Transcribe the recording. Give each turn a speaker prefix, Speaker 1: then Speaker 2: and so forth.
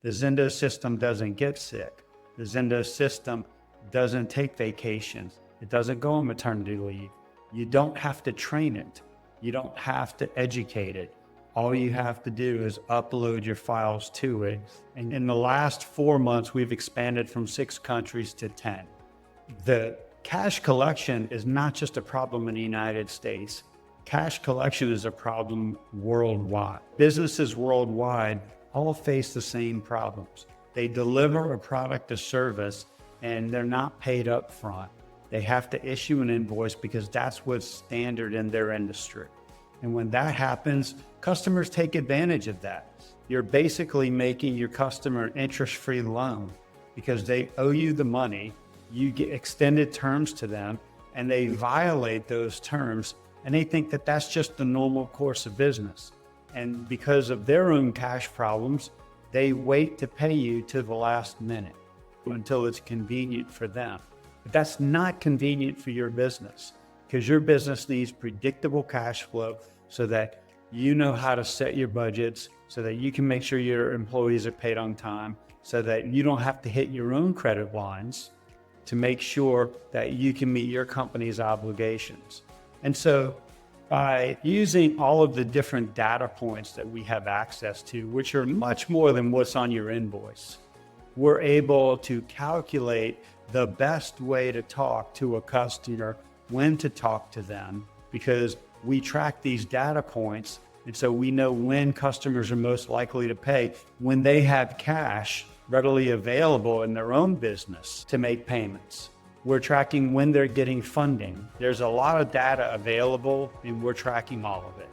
Speaker 1: The Zindo system doesn't get sick. The Zindo system doesn't take vacations. It doesn't go on maternity leave. You don't have to train it. You don't have to educate it. All you have to do is upload your files to it. And in the last 4 months, we've expanded from 6 countries to 10. The cash collection is not just a problem in the United States. Cash collection is a problem worldwide. Businesses worldwide all face the same problems. They deliver a product or service and they're not paid up front. They have to issue an invoice because that's what's standard in their industry. And when that happens, customers take advantage of that. You're basically making your customer an interest-free loan because they owe you the money. You get extended terms to them and they violate those terms and they think that that's just the normal course of business. And because of their own cash problems, they wait to pay you to the last minute until it's convenient for them. But that's not convenient for your business because your business needs predictable cash flow so that you know how to set your budgets, so that you can make sure your employees are paid on time, so that you don't have to hit your own credit lines to make sure that you can meet your company's obligations. And so by using all of the different data points that we have access to, which are much more than what's on your invoice, we're able to calculate the best way to talk to a customer, when to talk to them, because we track these data points. And so we know when customers are most likely to pay, when they have cash readily available in their own business to make payments. We're tracking when they're getting funding. There's a lot of data available and we're tracking all of it.